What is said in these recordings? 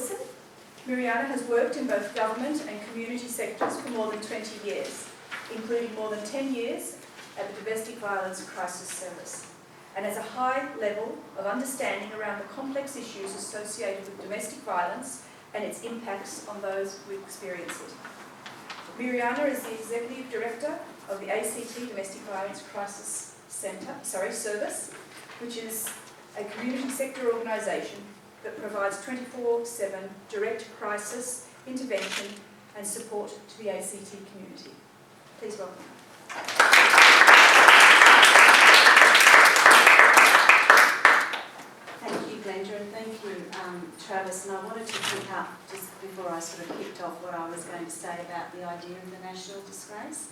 Wilson. Mirjana has worked in both government and community sectors for more than 20 years, including more than 10 years at the Domestic Violence Crisis Service, and has a high level of understanding around the complex issues associated with domestic violence and its impacts on those who experience it. Mirjana is the Executive Director of the ACT Domestic Violence Crisis Service, which is a community sector organisation that provides 24/7 direct crisis intervention and support to the ACT community. Please welcome her. Thank you, Glenda, and thank you, Travis. And I wanted to pick up, just before I sort of kicked off, what I was going to say about the idea of the national disgrace.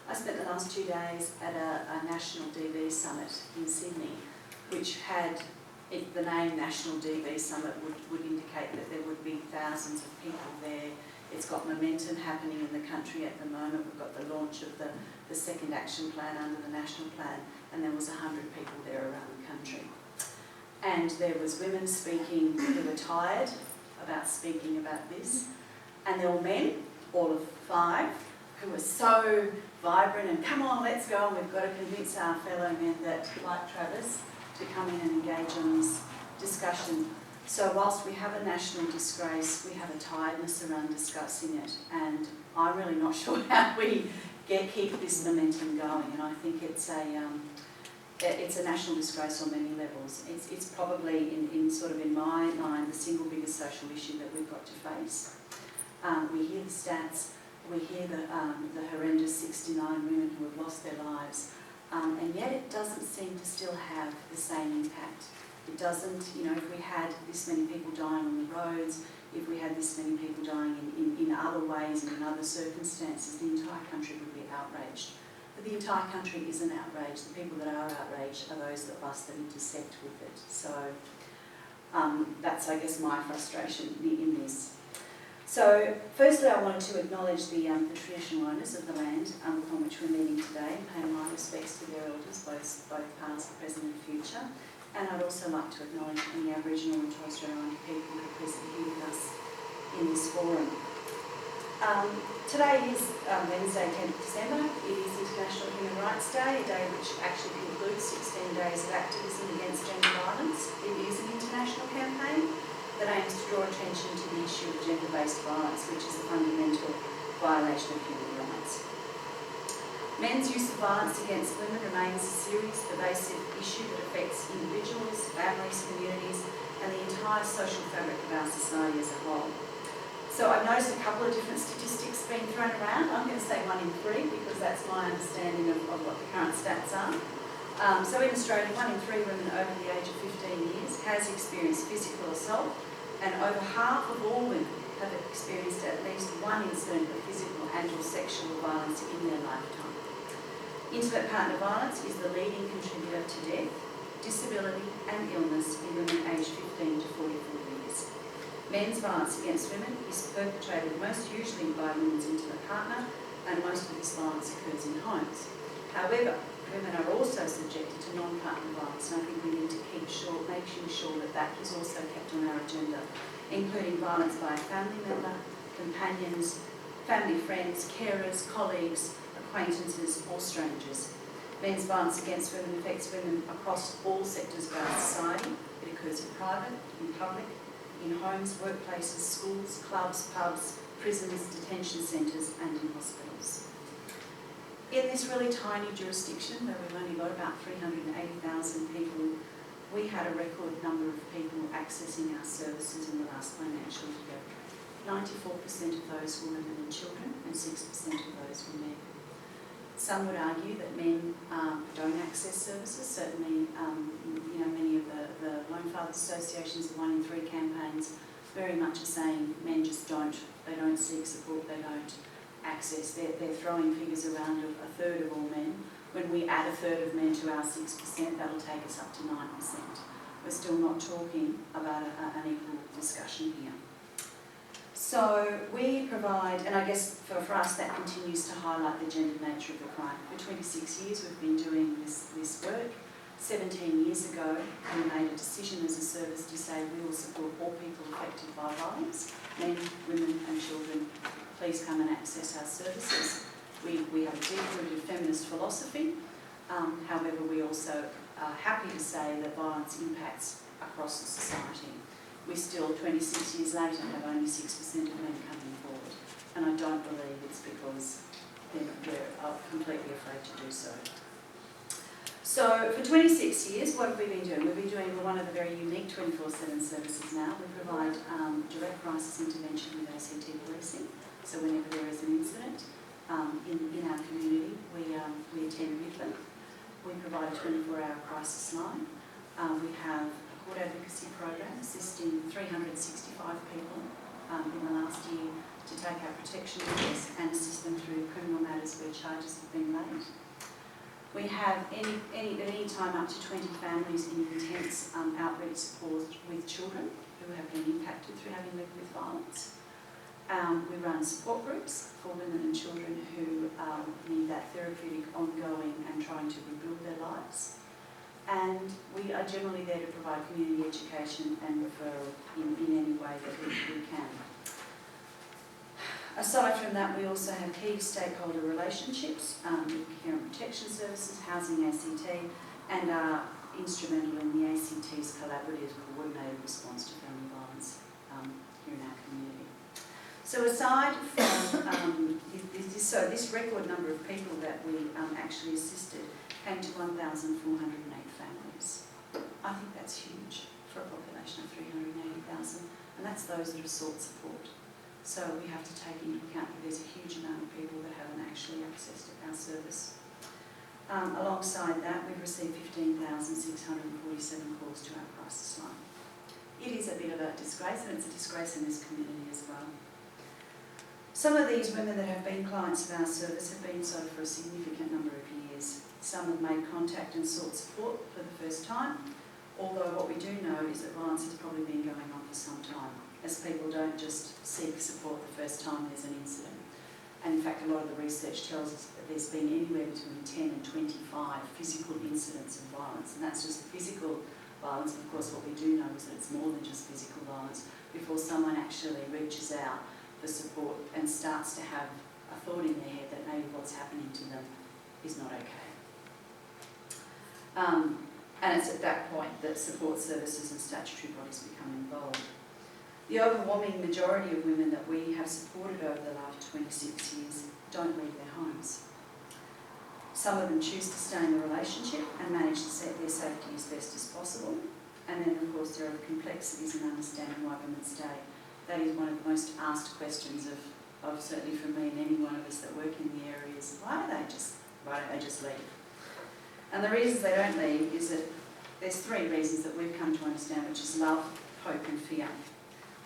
I spent the last 2 days at a national DV summit in Sydney, which had the name National DV Summit would indicate that there would be thousands of people there. It's got momentum happening in the country at the moment. We've got the launch of the second action plan under the national plan, and there was 100 people there around the country. And there was women speaking who were tired about speaking about this, and there were men, all of 5, who were so vibrant and come on, let's go, and we've got to convince our fellow men that, like Travis, to come in and engage in this discussion. So whilst we have a national disgrace, we have a tiredness around discussing it, and I'm really not sure how we keep this momentum going. And I think it's a national disgrace on many levels. It's probably in my mind the single biggest social issue that we've got to face. We hear the stats, we hear the horrendous 69 women who have lost their lives. And yet it doesn't seem to still have the same impact. It doesn't, if we had this many people dying on the roads, if we had this many people dying in other ways and in other circumstances, the entire country would be outraged. But the entire country isn't outraged. The people that are outraged are those of us that intersect with it. So that's, I guess, my frustration in this. So, firstly, I wanted to acknowledge the traditional owners of the land upon which we're meeting today and pay my respects to their elders, both past, present and future. And I'd also like to acknowledge any Aboriginal and Torres Strait Islander people who are present here with us in this forum. Today is Wednesday, 10th of December. It is International Human Rights Day, a day which actually concludes 16 days of activism against gender violence. It is an international campaign that aims to draw attention to the issue of gender-based violence, which is a fundamental violation of human rights. Men's use of violence against women remains a serious, pervasive issue that affects individuals, families, communities, and the entire social fabric of our society as a whole. So I've noticed a couple of different statistics being thrown around. I'm going to say 1 in 3 because that's my understanding of what the current stats are. So in Australia, 1 in 3 women over the age of 15 years has experienced physical assault, and over half of all women have experienced at least one incident of physical and or sexual violence in their lifetime. Intimate partner violence is the leading contributor to death, disability and illness in women aged 15 to 44 years. Men's violence against women is perpetrated most usually by women's intimate partner, and most of this violence occurs in homes. However, women are also subjected to non-partner violence, and I think we need to making sure that that is also kept on our agenda, including violence by a family member, companions, family friends, carers, colleagues, acquaintances or strangers. Men's violence against women affects women across all sectors of our society. It occurs in private, in public, in homes, workplaces, schools, clubs, pubs, prisons, detention centres and in hospitals. In this really tiny jurisdiction, where we've only got about 380,000 people, we had a record number of people accessing our services in the last financial year. 94% of those were women and children, and 6% of those were men. Some would argue that men don't access services. Certainly, many of the Lone Fathers Associations, the 1 in 3 campaigns, very much are saying men just don't. They don't seek support. They don't access. They're throwing figures around of 1/3 of all men. When we add 1/3 of men to our 6%, that'll take us up to 9%. We're still not talking about an equal discussion here. So we provide, and I guess for us that continues to highlight the gendered nature of the crime. For 26 years we've been doing this work. 17 years ago, we made a decision as a service to say we will support all people affected by violence, men, women and children. Please come and access our services. We have a deep-rooted feminist philosophy. However, we also are happy to say that violence impacts across the society. We still, 26 years later, have only 6% of men coming forward. And I don't believe it's because they're completely afraid to do so. So for 26 years, what have we been doing? We've been doing one of the very unique 24/7 services now. We provide direct crisis intervention with ACT policing. So whenever there is an incident in our community, we attend with them. We provide a 24-hour crisis line. We have a court advocacy program assisting 365 people in the last year to take out protection orders and assist them through criminal matters where charges have been laid. We have any time up to 20 families in intense outreach support with children who have been impacted through having lived with violence. We run support groups for women and children who need that therapeutic ongoing and trying to rebuild their lives. And we are generally there to provide community education and referral in any way that we can. Aside from that, we also have key stakeholder relationships with care and protection services, housing, ACT, and are instrumental in the ACT's collaborative coordinated response to family violence here in our community. So aside from this record number of people that we actually assisted came to 1,408 families. I think that's huge for a population of 380,000, and that's those that have sought support. So we have to take into account that there's a huge amount of people that haven't actually accessed our service. Alongside that, we've received 15,647 calls to our crisis line. It is a bit of a disgrace, and it's a disgrace in this community as well. Some of these women that have been clients of our service have been so for a significant number of years. Some have made contact and sought support for the first time, although what we do know is that violence has probably been going on for some time, as people don't just seek support the first time there's an incident. And in fact, a lot of the research tells us that there's been anywhere between 10 and 25 physical incidents of violence, and that's just physical violence. Of course, what we do know is that it's more than just physical violence before someone actually reaches out for support and starts to have a thought in their head that maybe what's happening to them is not okay. And it's at that point that support services and statutory bodies become involved. The overwhelming majority of women that we have supported over the last 26 years don't leave their homes. Some of them choose to stay in the relationship and manage to set their safety as best as possible. And then, of course, there are the complexities in understanding why women stay. That is one of the most asked questions of certainly from me and any one of us that work in the area is, why don't they just leave? And the reasons they don't leave is that there's three reasons that we've come to understand, which is love, hope and fear.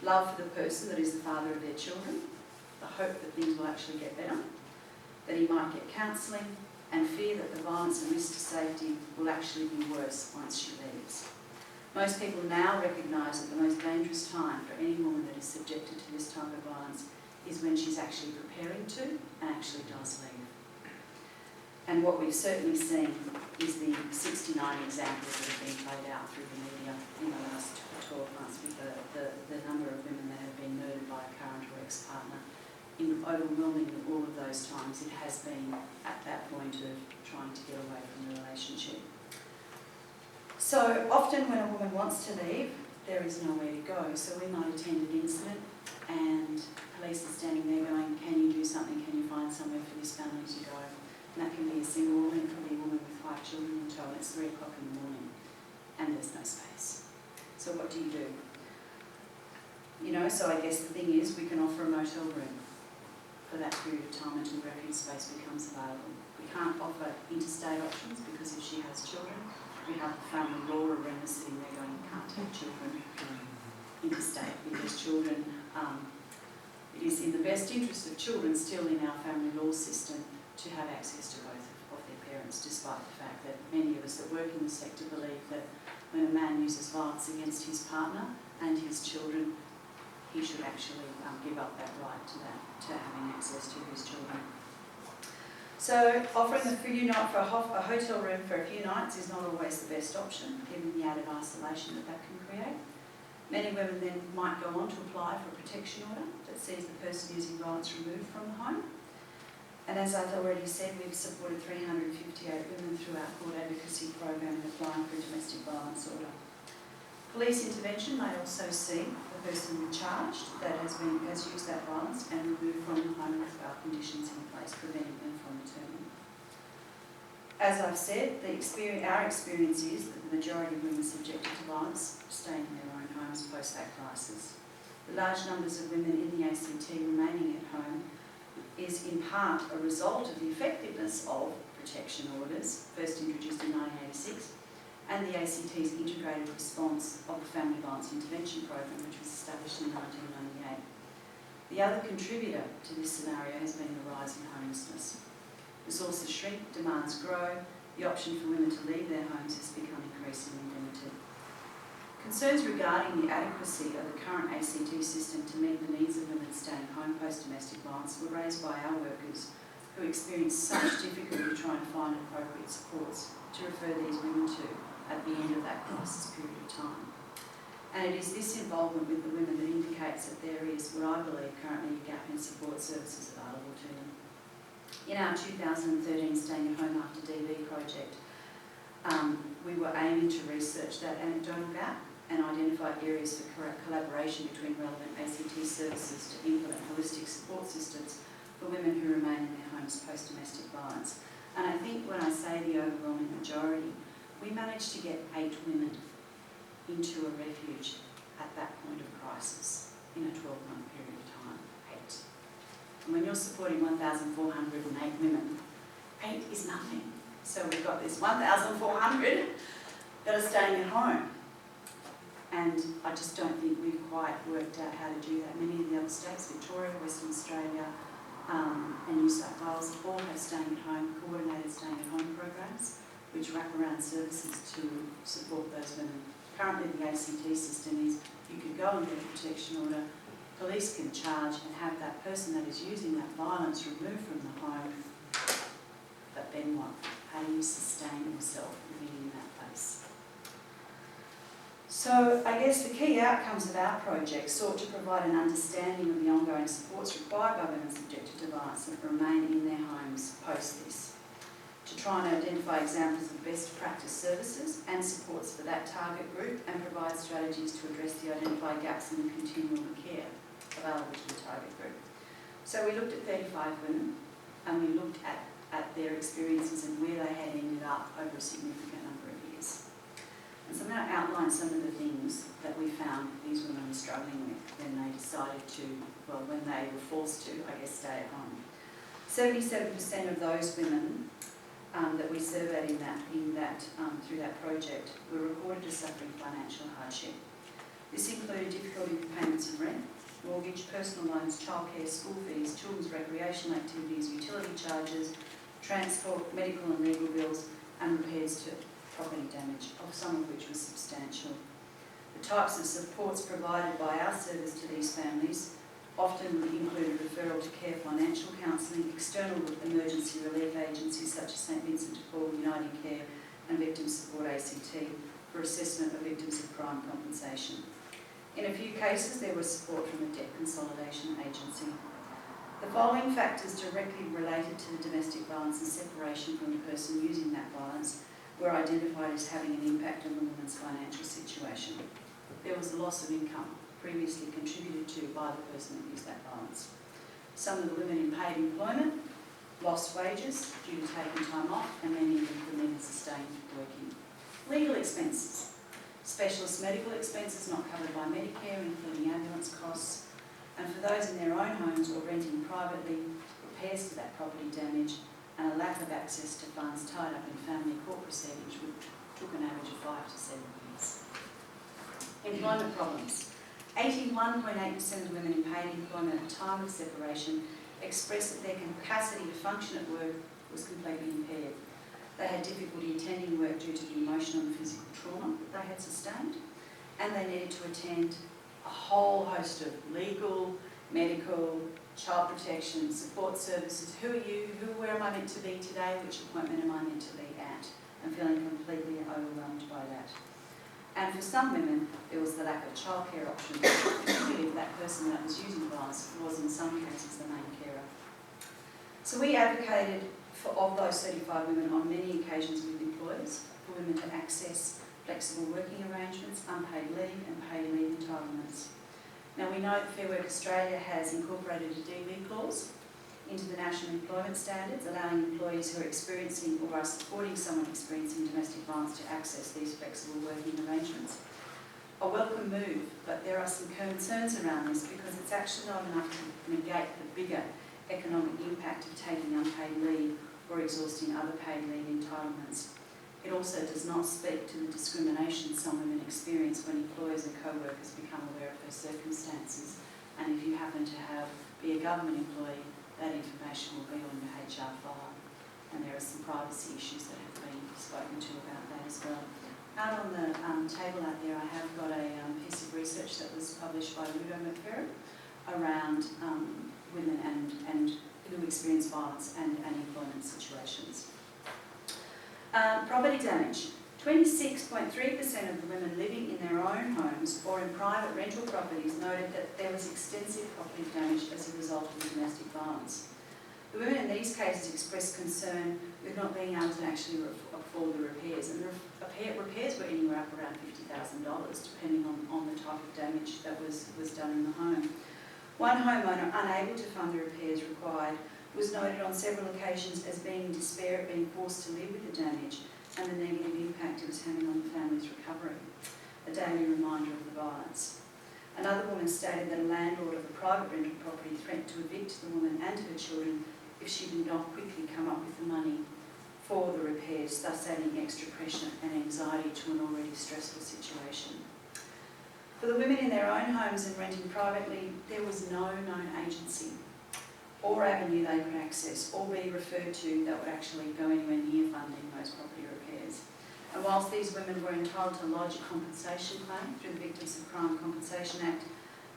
Love for the person that is the father of their children, the hope that things will actually get better, that he might get counselling, and fear that the violence and risk to safety will actually be worse once she leaves. Most people now recognise that the most dangerous time for any woman that is subjected to this type of violence is when she's actually preparing to and actually does leave. And what we've certainly seen is the 69 examples that have been played out through the media in the last 12 months with the number of women that have been murdered by a current or ex-partner. In overwhelming all of those times, it has been at that point of trying to get away from the relationship. So often when a woman wants to leave, there is nowhere to go. So we might attend an incident and police are standing there going, can you do something? Can you find somewhere for this family to go? And that can be a single woman, it can be a woman with 5 children in tow, and it's 3 o'clock in the morning and there's no space. So what do you do? So I guess the thing is we can offer a motel room for that period of time until refuge space becomes available. We can't offer interstate options because if she has children, we have the family law arena sitting there going, you can't take children interstate because children, it is in the best interest of children still in our family law system to have access to both of their parents, despite the fact that many of us that work in the sector believe that when a man uses violence against his partner and his children, he should actually give up that right to having access to his children. So offering a few night for a hotel room for a few nights is not always the best option, given the added isolation that can create. Many women then might go on to apply for a protection order that sees the person using violence removed from the home. And as I've already said, we've supported 358 women through our court advocacy program in applying for a domestic violence order. Police intervention may also see the person charged that has used that violence and removed from the home with bail conditions in place, preventing them from returning. As I've said, our experience is that the majority of women subjected to violence stay in their own homes post that crisis. The large numbers of women in the ACT remaining at home is in part a result of the effectiveness of protection orders, first introduced in 1986, and the ACT's integrated response of the Family Violence Intervention Program, which was established in 1998. The other contributor to this scenario has been the rise in homelessness. Resources shrink, demands grow, the option for women to leave their homes has become increasingly limited. Concerns regarding the adequacy of the current ACT system to meet the needs of women staying home post-domestic violence were raised by our workers who experienced such difficulty trying to find appropriate supports to refer these women to at the end of that crisis period of time. And it is this involvement with the women that indicates that there is what I believe currently a gap in support services available to them. In our 2013 Staying at Home After DV project, we were aiming to research that anecdotal gap and identify areas for collaboration between relevant ACT services to implement holistic support systems for women who remain in their homes post-domestic violence. And I think when I say the overwhelming majority, we managed to get 8 women into a refuge at that point of crisis in a 12-month period of time. 8. And when you're supporting 1,408 women, 8 is nothing. So we've got this 1,400 that are staying at home. And I just don't think we've quite worked out how to do that. Many of the other states, Victoria, Western Australia, and New South Wales, all have staying at home, coordinated staying at home programs, which wrap around services to support those women. Currently the ACT system is you could go and get a protection order, police can charge and have that person that is using that violence removed from the home, but then what? How do you sustain yourself living in that place? So I guess the key outcomes of our project sought to provide an understanding of the ongoing supports required by women subjected to violence that remain in their homes post this, to try and identify examples of best practice services and supports for that target group and provide strategies to address the identified gaps in the continuum of care available to the target group. So we looked at 35 women and we looked at their experiences and where they had ended up over a significant number of years. And so I'm going to outline some of the things that we found these women were struggling with when they decided to, well, when they were forced to, I guess, stay at home. 77% of those women that we surveyed through that project were reported as suffering financial hardship. This included difficulty with payments of rent, mortgage, personal loans, childcare, school fees, children's recreational activities, utility charges, transport, medical and legal bills, and repairs to property damage, of some of which was substantial. The types of supports provided by our service to these families often included referral to care financial counselling, external emergency relief agencies such as St Vincent de Paul, Uniting Care and Victim Support ACT for assessment of victims of crime compensation. In a few cases there was support from a debt consolidation agency. The following factors directly related to the domestic violence and separation from the person using that violence were identified as having an impact on the woman's financial situation. There was a loss of income previously contributed to by the person that used that violence. Some of the women in paid employment lost wages due to taking time off, and many of them could never sustain working. Legal expenses, specialist medical expenses not covered by Medicare, including ambulance costs, and for those in their own homes or renting privately, repairs to that property damage, and a lack of access to funds tied up in family court proceedings, which took an average of 5 to 7 years. Employment problems. 81.8% of women in paid employment at the time of separation expressed that their capacity to function at work was completely impaired. They had difficulty attending work due to the emotional and physical trauma that they had sustained, and they needed to attend a whole host of legal, medical, child protection, support services. Who are you? Where am I meant to be today? Which appointment am I meant to be at? And feeling completely overwhelmed by that. And for some women, there was the lack of childcare options, particularly if that person that was using violence was in some cases the main carer. So we advocated of those 35 women on many occasions with employers for women to access flexible working arrangements, unpaid leave and paid leave entitlements. Now we know that Fair Work Australia has incorporated a DV clause into the National Employment Standards, allowing employees who are experiencing or are supporting someone experiencing domestic violence to access these flexible working arrangements. A welcome move, but there are some concerns around this because it's actually not enough to negate the bigger economic impact of taking unpaid leave or exhausting other paid leave entitlements. It also does not speak to the discrimination some women experience when employers and co-workers become aware of their circumstances. And if you happen to be a government employee, that information will be on your HR file. And there are some privacy issues that have been spoken to about that as well. Out on the table out there, I have got a piece of research that was published by Ludo McFerrin around women and who experience violence and employment situations. Property damage. 26.3% of the women living in their own homes or in private rental properties noted that there was extensive property damage as a result of domestic violence. The women in these cases expressed concern with not being able to actually afford the repairs, and the repairs were anywhere up around $50,000 depending on the type of damage that was done in the home. One homeowner unable to fund the repairs required was noted on several occasions as being in despair at being forced to live with the damage and the negative impact it was having on the family's recovery, a daily reminder of the violence. Another woman stated that a landlord of a private rental property threatened to evict the woman and her children if she did not quickly come up with the money for the repairs, thus adding extra pressure and anxiety to an already stressful situation. For the women in their own homes and renting privately, there was no known agency or avenue they could access or be referred to that would actually go anywhere near funding those property repairs. And whilst these women were entitled to lodge a compensation claim through the Victims of Crime Compensation Act,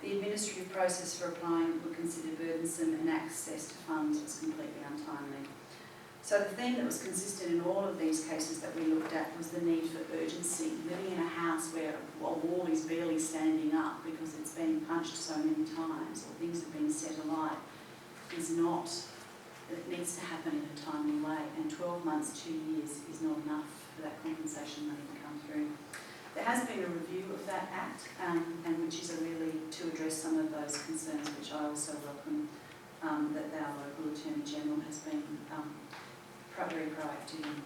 the administrative process for applying would consider burdensome and access to funds was completely untimely. So the theme that was consistent in all of these cases that we looked at was the need for urgency. Living in a house where a wall is barely standing up because it's been punched so many times or things have been set alight is not, it needs to happen in a timely way, and 12 months, 2 years is not enough for that compensation money to come through. There has been a review of that Act, and which is really to address some of those concerns, which I also welcome that our local Attorney General has been very proactive in.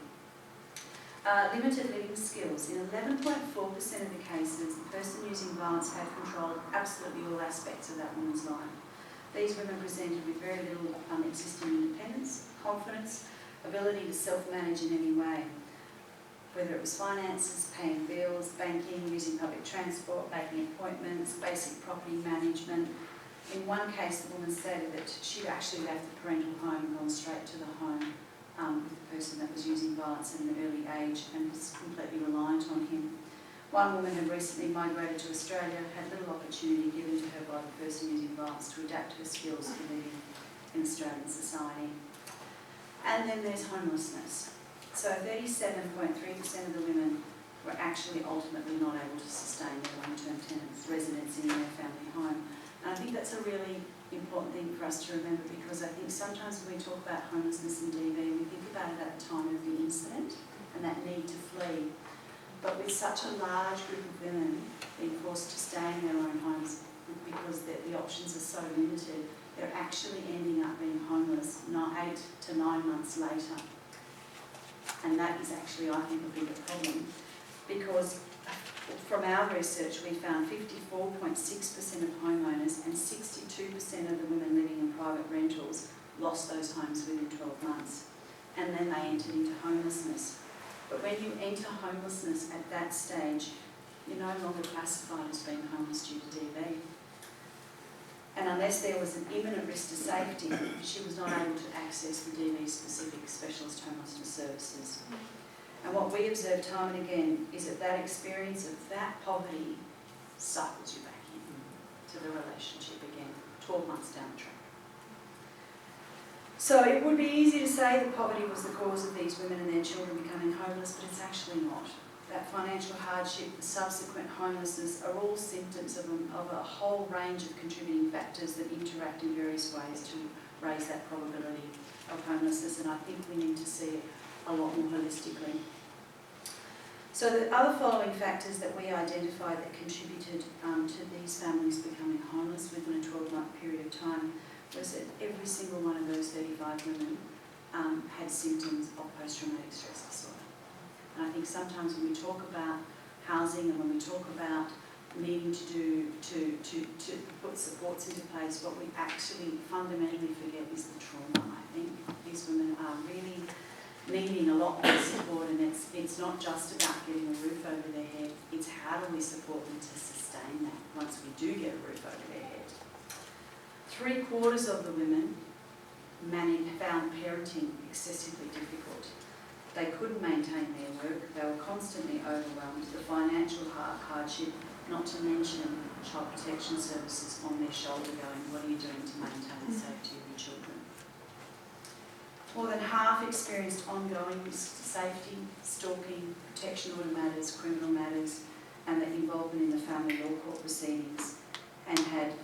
Limited living skills. In 11.4% of the cases, the person using violence had controlled absolutely all aspects of that woman's life. These women presented with very little existing independence, confidence, ability to self-manage in any way, whether it was finances, paying bills, banking, using public transport, making appointments, basic property management. In one case, the woman stated that she'd actually left the parental home and gone straight to the home with the person that was using violence in an early age and was completely reliant on him. One woman had recently migrated to Australia, had little opportunity given to her by the person using violence to adapt her skills to living in Australian society. And then there's homelessness. So 37.3% of the women were actually ultimately not able to sustain their long-term residence in their family home. And I think that's a really important thing for us to remember, because I think sometimes when we talk about homelessness and DV, we think about it at the time of the incident and that need to flee. But with such a large group of women being forced to stay in their own homes because the options are so limited, they're actually ending up being homeless 8 to 9 months later. And that is actually, I think, a bigger problem, because from our research we found 54.6% of homeowners and 62% of the women living in private rentals lost those homes within 12 months. And then they entered into homelessness. But when you enter homelessness at that stage, you're no longer classified as being homeless due to DV. And unless there was an imminent risk to safety, she was not able to access the DV-specific specialist homelessness services. And what we observe time and again is that that experience of that poverty cycles you back in. to the relationship again, 12 months down the track. So it would be easy to say that poverty was the cause of these women and their children becoming homeless, but it's actually not. That financial hardship, the subsequent homelessness are all symptoms of a whole range of contributing factors that interact in various ways to raise that probability of homelessness, and I think we need to see it a lot more holistically. So the other following factors that we identified that contributed to these families becoming homeless within a 12-month period of time was that every single one of those 35 women had symptoms of post-traumatic stress disorder. And I think sometimes when we talk about housing and when we talk about needing to put supports into place, what we actually fundamentally forget is the trauma. I think these women are really needing a lot more support, and it's not just about getting a roof over their head, it's how do we support them to sustain that once we do get a roof over their head. 3/4 of the women found parenting excessively difficult. They couldn't maintain their work, they were constantly overwhelmed, the financial hardship, not to mention child protection services on their shoulder going, what are you doing to maintain the safety of your children? More than half experienced ongoing risks to safety, stalking, protection order matters, criminal matters, and their involvement in the family law court proceedings, and had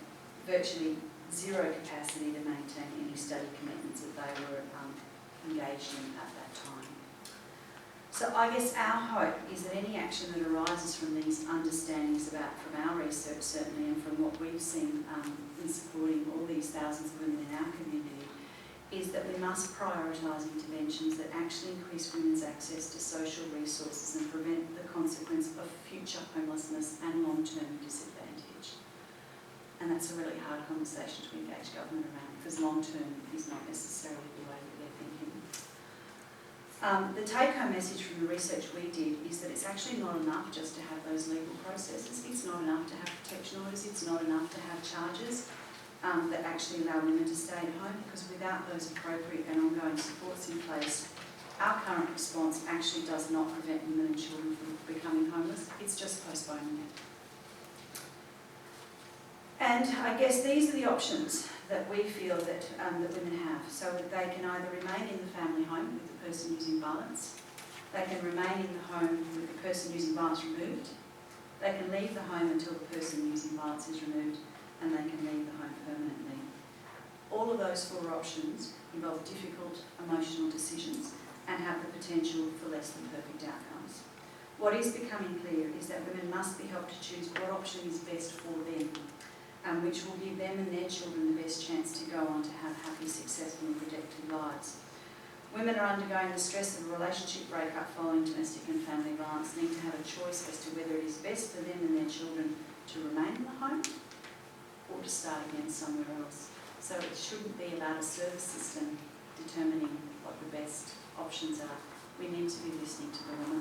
virtually zero capacity to maintain any study commitments that they were engaged in at that time. So I guess our hope is that any action that arises from these understandings from our research certainly, and from what we've seen in supporting all these thousands of women in our community, is that we must prioritise interventions that actually increase women's access to social resources and prevent the consequence of future homelessness and long-term disadvantage. And that's a really hard conversation to engage government around, because long-term is not necessarily the way that they're thinking. The take-home message from the research we did is that it's actually not enough just to have those legal processes. It's not enough to have protection orders. It's not enough to have charges that actually allow women to stay at home, because without those appropriate and ongoing supports in place, our current response actually does not prevent women and children from becoming homeless. It's just postponing it. And I guess these are the options that we feel that women have. So they can either remain in the family home with the person using violence, they can remain in the home with the person using violence removed, they can leave the home until the person using violence is removed, and they can leave the home permanently. All of those 4 options involve difficult emotional decisions and have the potential for less than perfect outcomes. What is becoming clear is that women must be helped to choose what option is best for them, and which will give them and their children the best chance to go on to have happy, successful and productive lives. Women are undergoing the stress of a relationship breakup following domestic and family violence, need to have a choice as to whether it is best for them and their children to remain in the home or to start again somewhere else. So it shouldn't be about a service system determining what the best options are. We need to be listening to the women